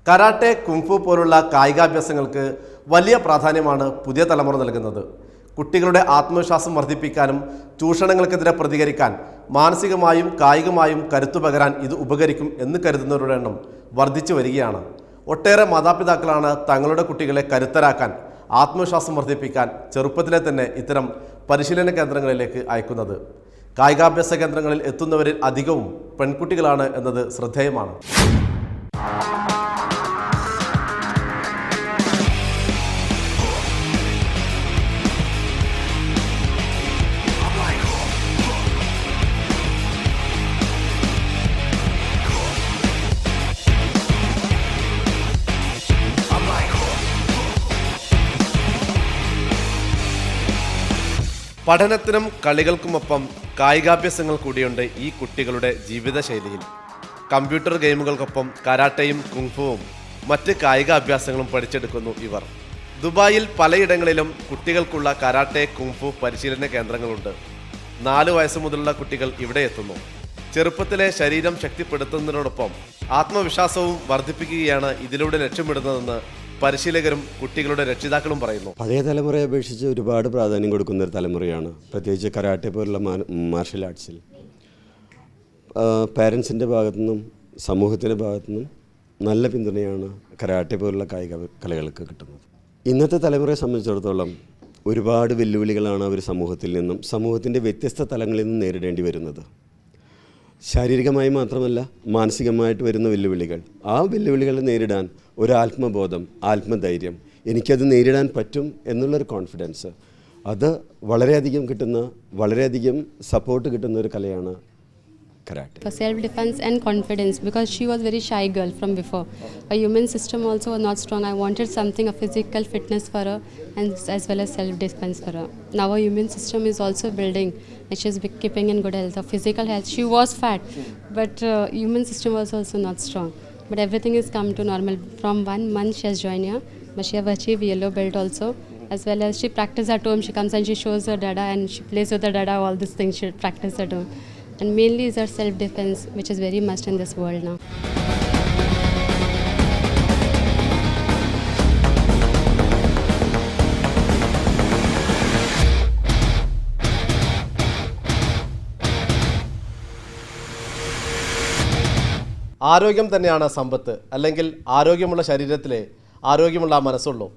Karate, kung fu പോലുള്ള കായികാഭ്യാസങ്ങൾക്ക് വലിയ പ്രാധാന്യമാണ് പുതിയ തലമുറ നൽകുന്നത്. കുട്ടികളുടെ ആത്മവിശ്വാസം വർദ്ധിപ്പിക്കാനും ചൂഷണങ്ങൾക്കെതിരെ പ്രതികരിക്കാൻ മാനസികമായും കായികമായും കരുത്തു പകരാൻ ഇത് ഉപകരിക്കും എന്ന് കരുതുന്നവരുടെ എണ്ണം വർദ്ധിച്ചു വരികയാണ്. ഒട്ടേറെ മാതാപിതാക്കളാണ് തങ്ങളുടെ കുട്ടികളെ കരുത്തരാക്കാൻ, ആത്മവിശ്വാസം വർദ്ധിപ്പിക്കാൻ ചെറുപ്പത്തിലെ തന്നെ ഇത്തരം പരിശീലന കേന്ദ്രങ്ങളിലേക്ക് അയക്കുന്നത്. കായികാഭ്യാസ കേന്ദ്രങ്ങളിൽ എത്തുന്നവരിൽ അധികവും പെൺകുട്ടികളാണ് എന്നത് ശ്രദ്ധേയമാണ്. പഠനത്തിനും കളികൾക്കുമൊപ്പം കായികാഭ്യാസങ്ങൾ കൂടിയുണ്ട് ഈ കുട്ടികളുടെ ജീവിതശൈലിയിൽ. കമ്പ്യൂട്ടർ ഗെയിമുകൾക്കൊപ്പം കരാട്ടയും കുങ്ഫുവും മറ്റ് കായികാഭ്യാസങ്ങളും പഠിച്ചെടുക്കുന്നു ഇവർ. ദുബായിൽ പലയിടങ്ങളിലും കുട്ടികൾക്കുള്ള കരാട്ടെ, കുങ്ഫു പരിശീലന കേന്ദ്രങ്ങളുണ്ട്. 4 വയസ്സ് മുതലുള്ള കുട്ടികൾ ഇവിടെ എത്തുന്നു. ചെറുപ്പത്തിലെ ശരീരം ശക്തിപ്പെടുത്തുന്നതിനോടൊപ്പം ആത്മവിശ്വാസവും വർദ്ധിപ്പിക്കുകയാണ് ഇതിലൂടെ ലക്ഷ്യമിടുന്നതെന്ന് പരിശീലകരും കുട്ടികളുടെ രക്ഷിതാക്കളും പറയുന്നു. പഴയ തലമുറയെ അപേക്ഷിച്ച് ഒരുപാട് പ്രാധാന്യം കൊടുക്കുന്ന ഒരു തലമുറയാണ്, പ്രത്യേകിച്ച് കരാട്ടെ പോലുള്ള മാർഷൽ ആർട്സിൽ. പാരൻസിൻ്റെ ഭാഗത്തുനിന്നും സമൂഹത്തിൻ്റെ ഭാഗത്തുനിന്നും നല്ല പിന്തുണയാണ് കരാട്ടെ പോലുള്ള കായിക കലകൾക്ക് കിട്ടുന്നത്. ഇന്നത്തെ തലമുറയെ സംബന്ധിച്ചിടത്തോളം ഒരുപാട് വെല്ലുവിളികളാണ് അവർ സമൂഹത്തിൽ നിന്നും, സമൂഹത്തിൻ്റെ വ്യത്യസ്ത തലങ്ങളിൽ നിന്നും നേരിടേണ്ടി വരുന്നത്. ശാരീരികമായി മാത്രമല്ല, മാനസികമായിട്ട് വരുന്ന വെല്ലുവിളികൾ. ആ വെല്ലുവിളികൾ നേരിടാൻ ഒരു ആത്മബോധം, ആത്മധൈര്യം, എനിക്കത് നേരിടാൻ പറ്റും എന്നുള്ളൊരു കോൺഫിഡൻസ്, അത് വളരെയധികം സപ്പോർട്ട് കിട്ടുന്ന ഒരു കലയാണ് karate. For self-defense and confidence, because she was very shy girl from before. Her immune system also was not strong. I wanted something of physical fitness for her and as well as self-defense for her. Now her immune system is also building and she's keeping in good health. Her physical health, she was fat, but immune system was also not strong. But everything has come to normal. From 1 month she has joined here, but she have achieved yellow belt also. As well as she practices at home. She comes and she shows her dada and she plays with her dada. All these things she practices at home. And mainly is our self-defense, which is very must in this world now. ആരോഗ്യം തന്നെയാണ് സമ്പത്ത്, അല്ലെങ്കിൽ ആരോഗ്യമുള്ള ശരീരത്തിലെ ആരോഗ്യമുള്ള മനസ്സുള്ളൂ.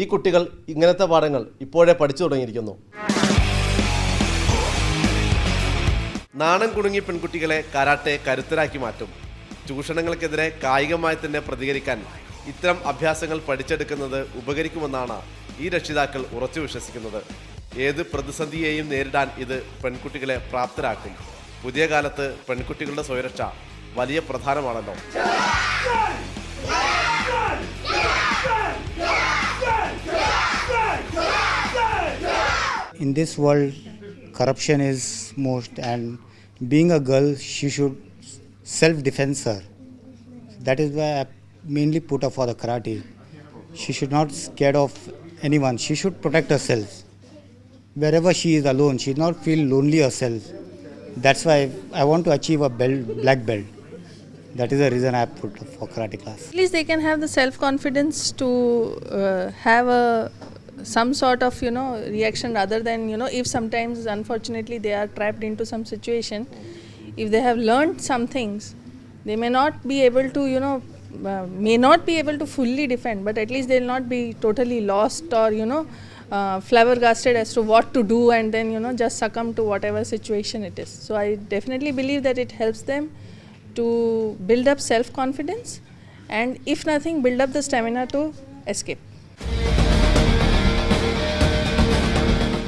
ഈ കുട്ടികൾ ഇങ്ങനത്തെ പാഠങ്ങൾ ഇപ്പോഴേ പഠിച്ചു തുടങ്ങിയിരിക്കുന്നു. നാണം കുടുങ്ങി പെൺകുട്ടികളെ കരാട്ടെ കരുത്തരാക്കി മാറ്റും. ചൂഷണങ്ങൾക്കെതിരെ കായികമായി തന്നെ പ്രതികരിക്കാൻ ഇത്തരം അഭ്യാസങ്ങൾ പഠിച്ചെടുക്കുന്നത് ഉപകരിക്കുമെന്നാണ് ഈ രക്ഷിതാക്കൾ ഉറച്ചു വിശ്വസിക്കുന്നത്. ഏത് പ്രതിസന്ധിയെയും നേരിടാൻ ഇത് പെൺകുട്ടികളെ പ്രാപ്തരാക്കും. പുതിയ കാലത്ത് പെൺകുട്ടികളുടെ സ്വയരക്ഷ വലിയ പ്രധാനമാണല്ലോ. In this world, corruption is most, and being a girl, she should self-defense her. That is why I mainly put her for the karate. She should not scared of anyone. She should protect herself. Wherever she is alone, she should not feel lonely herself. That's why I want to achieve a black belt. That is the reason I put her for karate class. At least they can have the self-confidence to have some sort of reaction, rather than if sometimes unfortunately they are trapped into some situation. If they have learned some things, they may not be able to fully defend, but at least they will not be totally lost or flabbergasted as to what to do, and then just succumb to whatever situation it is. So I definitely believe that it helps them to build up self-confidence, and if nothing, build up the stamina to escape.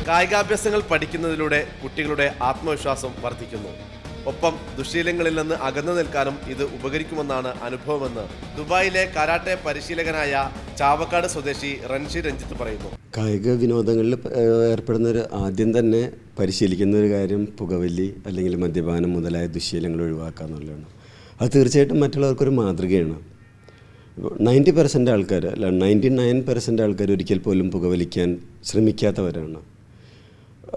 കായികാഭ്യാസങ്ങൾ പഠിക്കുന്നതിലൂടെ കുട്ടികളുടെ ആത്മവിശ്വാസം വർദ്ധിക്കുന്നു. ഒപ്പം ദുശ്ശീലങ്ങളിൽ നിന്ന് അകന്നു നിൽക്കാനും ഇത് ഉപകരിക്കുമെന്നാണ് അനുഭവമെന്ന് ദുബായിലെ കരാട്ടെ പരിശീലകനായ ചാവക്കാട് സ്വദേശി റൺഷി രഞ്ജിത്ത് പറയുന്നു. കായിക വിനോദങ്ങളിൽ ഏർപ്പെടുന്നവർ ആദ്യം തന്നെ പരിശീലിക്കുന്ന ഒരു കാര്യം പുകവലി അല്ലെങ്കിൽ മദ്യപാനം മുതലായ ദുശ്ശീലങ്ങൾ ഒഴിവാക്കുക എന്നുള്ളതാണ്. അത് തീർച്ചയായിട്ടും മറ്റുള്ളവർക്കൊരു മാതൃകയാണ്. 90% ആൾക്കാർ, അല്ല 99% ആൾക്കാർ ഒരിക്കൽ പോലും പുകവലിക്കാൻ ശ്രമിക്കാത്തവരാണ്.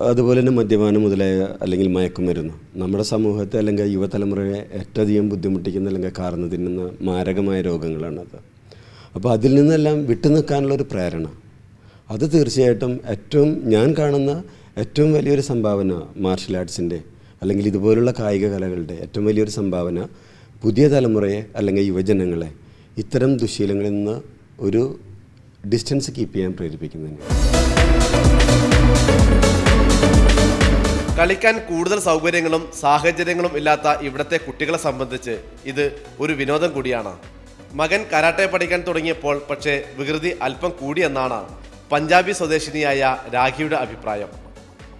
അതുപോലെ തന്നെ മദ്യപാനം മുതലായ അല്ലെങ്കിൽ മയക്കുമരുന്ന് നമ്മുടെ സമൂഹത്തെ അല്ലെങ്കിൽ യുവതലമുറയെ ഏറ്റവും ബുദ്ധിമുട്ടിക്കുന്ന അല്ലെങ്കിൽ കാർന്നു തിന്നുന്ന മാരകമായ രോഗങ്ങളാണത്. അപ്പോൾ അതിൽ നിന്നെല്ലാം വിട്ടു നിൽക്കാനുള്ളൊരു പ്രേരണ, അത് തീർച്ചയായിട്ടും ഞാൻ കാണുന്ന ഏറ്റവും വലിയൊരു സംഭാവന മാർഷൽ ആർട്സിൻ്റെ അല്ലെങ്കിൽ ഇതുപോലുള്ള കായിക കലകളുടെ ഏറ്റവും വലിയൊരു സംഭാവന പുതിയ തലമുറയെ അല്ലെങ്കിൽ യുവജനങ്ങളെ ഇത്തരം ദുശ്ശീലങ്ങളിൽ നിന്ന് ഒരു ഡിസ്റ്റൻസ് കീപ്പ് ചെയ്യാൻ പ്രേരിപ്പിക്കുന്നതിന്. കളിക്കാൻ കൂടുതൽ സൗകര്യങ്ങളും സാഹചര്യങ്ങളും ഇല്ലാത്ത ഇവിടുത്തെ കുട്ടികളെ സംബന്ധിച്ച് ഇത് ഒരു വിനോദം കൂടിയാണ്. മകൻ കരാട്ടെ പഠിക്കാൻ തുടങ്ങിയപ്പോൾ പക്ഷേ വികൃതി അല്പം കൂടിയെന്നാണ് പഞ്ചാബി സ്വദേശിനിയായ രാഖിയുടെ അഭിപ്രായം.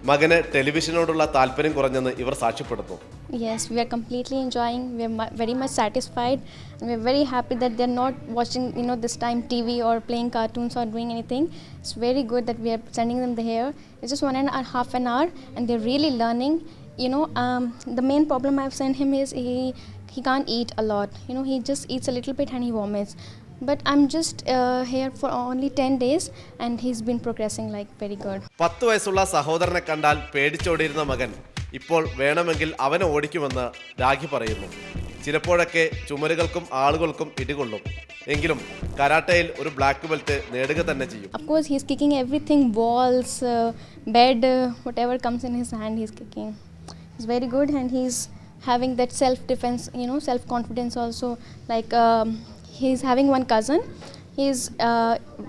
മകന് ടെലിവിഷനോടുള്ള താല്പര്യം കുറഞ്ഞെന്ന് ഇവർ സാക്ഷ്യപ്പെടുന്നു. Yes, we are completely enjoying. We are very much satisfied. And we are very happy that they are not watching, this time TV or playing cartoons or doing anything. It's very good that we are sending them here. It's just 1.5 hour, and they're really learning. The main problem I've sent him is he can't eat a lot. He just eats a little bit and he vomits. But I'm just here for only 10 days and he's been progressing very good. 10 വയസ്സുള്ള സഹോദരനെ കണ്ടാൽ പേടിച്ചോടിയിരുന്ന മകൻ ഇപ്പോൾ വേണമെങ്കിൽ അവനെ ഓടിക്കുമെന്ന് രാഖി പറയുന്നു. ചിലപ്പോഴൊക്കെ ചുമരുകൾക്കും ആളുകൾക്കും ഇടികൊള്ളും. എങ്കിലും കരാട്ടയിൽ ഒരു ബ്ലാക്ക് ബെൽറ്റ് നേടുക തന്നെ ചെയ്യും. Of course he's kicking everything, walls, bed, whatever comes in his hand he's kicking. He's very good and he's having that self-defense, self-confidence also. He's having one cousin. He's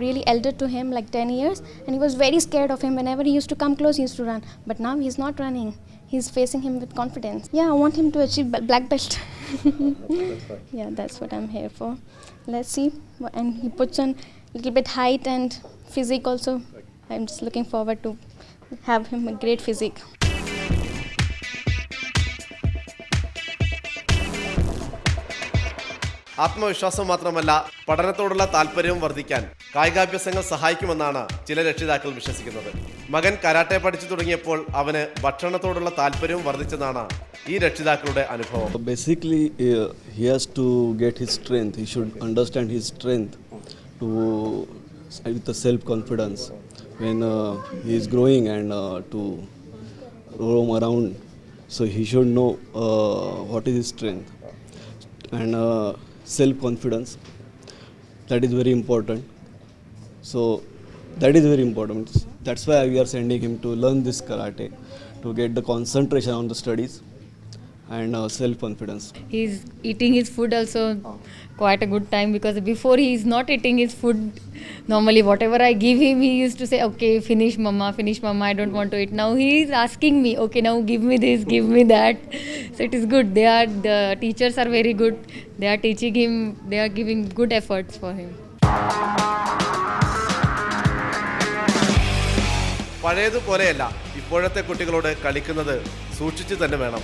really elder to him, 10 years, and he was very scared of him. Whenever he used to come close, he used to run. But now he's not running. He's facing him with confidence. Yeah, I want him to achieve black belt. Yeah, that's what I'm here for. Let's see. And he puts on a little bit height and physique also. I'm just looking forward to have him a great physique. ആത്മവിശ്വാസം മാത്രമല്ല പഠനത്തോടുള്ള താല്പര്യവും വർദ്ധിക്കാൻ കായികാഭ്യാസങ്ങൾ സഹായിക്കുമെന്നാണ് ചില രക്ഷിതാക്കൾ വിശ്വസിക്കുന്നത്. മകൻ karate പഠിച്ചു തുടങ്ങിയപ്പോൾ അവന് ഭക്ഷണത്തോടുള്ള താല്പര്യവും വർദ്ധിച്ചെന്നാണ് ഈ രക്ഷിതാക്കളുടെ അനുഭവം. Basically, he has to get his strength. He should understand his strength with the self-confidence when he is growing and to roam around. So he should know what is his strength and self-confidence. That is very important. So that is very important. That's why we are sending him to learn this karate, to get the concentration on the studies and self-confidence. He's eating his food also quite a good time, because before he is not eating his food. Normally whatever I give him, he used to say, okay, finish mama, I don't want to eat. Now he is asking me, okay, now give me this, give me that. So it is good. The teachers are very good. They are teaching him, they are giving good efforts for him. പഴയതുപോലെയല്ല ഇപ്പോഴത്തെ കുട്ടികളോട് കളിക്കുന്നത് സൂക്ഷിച്ചു തന്നെ വേണം.